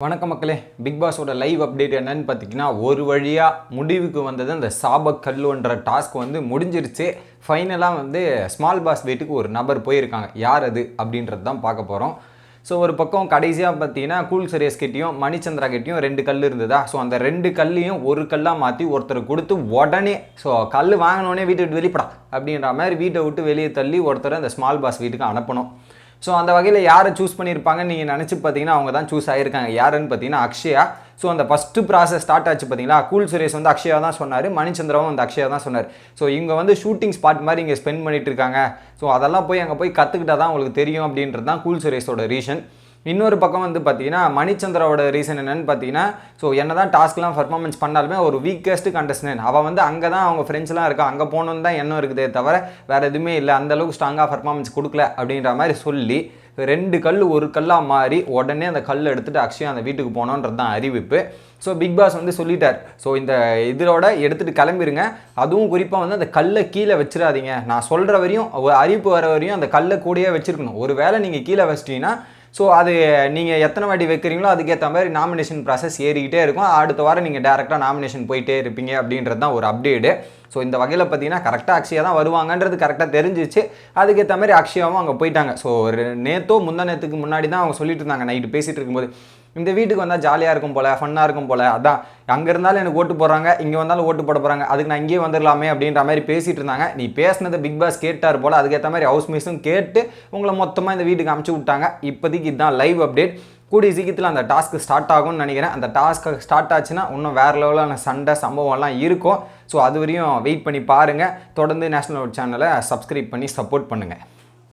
வணக்கம் மக்களே, big பாஸோட live update என்னன்னு பார்த்தீங்கன்னா, ஒரு வழியாக முடிவுக்கு வந்தது அந்த சாபக்கல்லுன்ற டாஸ்க் வந்து முடிஞ்சிருச்சு. ஃபைனலாக வந்து ஸ்மால் பாஸ் வீட்டுக்கு ஒரு நபர் போயிருக்காங்க. யார் அது அப்படின்றது தான் பார்க்க போகிறோம். ஸோ ஒரு பக்கம் கடைசியாக பார்த்தீங்கன்னா கூல் சுரேஷ் கிட்டேயும் மணிச்சந்திரா கிட்டேயும் 2 கல் இருந்ததா. ஸோ அந்த 2 கல்லையும் ஒரு கல்லாக மாற்றி ஒருத்தர் கொடுத்து உடனே கல் வாங்கினோடனே வீட்டை விட்டு வெளிப்படா அப்படின்ற மாதிரி வீட்டை விட்டு வெளியே தள்ளி ஒருத்தர் அந்த ஸ்மால் பாஸ் வீட்டுக்கு அனுப்பணும். ஸோ அந்த வகையில் யாரை சூஸ் பண்ணியிருப்பாங்கன்னு நீங்கள் நினச்சி பார்த்தீங்கன்னா அவங்க தான் சூஸ் ஆகியிருக்காங்க. யாருன்னு பார்த்தீங்கன்னா அக்ஷயா. ஸோ அந்த ஃபஸ்ட்டு ப்ராசஸ் ஸ்டார்ட் ஆச்சு பார்த்தீங்களா, கூல் சுரேஷ் வந்து அக்ஷயா தான் சொன்னார், மணிச்சந்திராவும் வந்து அக்ஷயா தான் சொன்னார். ஸோ இவங்க வந்து ஷூட்டிங் ஸ்பாட் மாதிரி இங்கே ஸ்பெண்ட் பண்ணிட்டு இருக்காங்க. ஸோ அதெல்லாம் போய் அங்கே போய் கற்றுக்கிட்டா தான் உங்களுக்கு தெரியும் அப்படின்றது தான் கூல் சுரேஷோட ரீசன். இன்னொரு பக்கம் வந்து பார்த்தீங்கன்னா மணிச்சந்திராவோட ரீசன் என்னன்னு பார்த்தீங்கன்னா, ஸோ என்ன தான் டாஸ்க்லாம் பர்ஃபார்மன்ஸ் பண்ணாலுமே ஒரு வீக்கஸ்ட் கண்டஸ்டன்ட் அவள் வந்து அங்கே தான் அவங்க ஃப்ரெண்ட்ஸ்லாம் இருக்கா, அங்கே போகணுன்னு தான் எண்ணம் இருக்குதே தவிர வேறு எதுவுமே இல்லை, அந்தளவுக்கு ஸ்ட்ராங்காக பர்ஃபார்மன்ஸ் கொடுக்கல அப்படின்ற மாதிரி சொல்லி 2 கல் ஒரு கல்லாக மாறி உடனே அந்த கல் எடுத்துகிட்டு அக்ஷயா அந்த வீட்டுக்கு போனோன்றது தான் அறிவிப்பு. ஸோ பிக் பாஸ் வந்து சொல்லிட்டார், ஸோ இந்த இதோட எடுத்துகிட்டு கிளம்பிடுங்க, அதுவும் குறிப்பாக வந்து அந்த கல்லை கீழே வச்சிடாதீங்க, நான் சொல்கிற வரையும் அறிவிப்பு வர வரையும் அந்த கல்லை கூடயே வச்சுருக்கணும். ஒரு வேளை நீங்கள் கீழே வச்சிட்டிங்கன்னா ஸோ அது நீங்கள் எத்தனை வாட்டி வைக்கிறீங்களோ அதுக்கேற்ற மாதிரி நாமினேஷன் ப்ராசஸ் ஏறிக்கிட்டே இருக்கும். அடுத்த வாரம் நீங்கள் டேரெக்டாக நாமினேஷன் போயிட்டே இருப்பீங்க அப்படின்றது தான் ஒரு அப்டேட்டு. ஸோ இந்த வகையில் பார்த்தீங்கன்னா கரெக்டாக அக்ஷயா தான் வருவாங்கன்றது கரெக்டாக தெரிஞ்சிச்சு. அதுக்கேற்ற மாதிரி அக்ஷயாவும் அங்கே போயிட்டாங்க. ஸோ நேற்றோ முந்தானத்துக்கு முன்னாடி தான் அவங்க சொல்லிட்டு இருந்தாங்க, நைட்டு பேசிகிட்டு இருக்கும்போது இந்த வீட்டுக்கு வந்தால் ஜாலியாக இருக்கும் போல், ஃபன்னாக இருக்கும் போல், அதான் அங்கே இருந்தாலும் எனக்கு ஓட்டு போடுறாங்க, இங்கே வந்தாலும் ஓட்டு போட போகிறாங்க, அதுக்கு நான் இங்கேயே வந்துடலாமே அப்படின்ற மாதிரி பேசிகிட்டு இருந்தாங்க. நீ பேசினதை பிக் பாஸ் கேட்டார் போல், அதுக்கேற்ற மாதிரி ஹவுஸ் மிஸ்ஸும் கேட்டு உங்களை மொத்தமாக இந்த வீட்டுக்கு அமுச்சு விட்டாங்க. இப்போதைக்கு இதுதான் லைவ் அப்டேட். கூடிய சீக்கிரத்தில் அந்த டாஸ்க்கு ஸ்டார்ட் ஆகும்னு நினைக்கிறேன். அந்த டாஸ்க்கு ஸ்டார்ட் ஆச்சுன்னா இன்னும் வேறு லெவலான சண்டை சம்பவம்லாம் இருக்கும். ஸோ அது வரையும் வெயிட் பண்ணி பாருங்கள். தொடர்ந்து நேஷனல் சேனலை சப்ஸ்கிரைப் பண்ணி சப்போர்ட் பண்ணுங்கள்.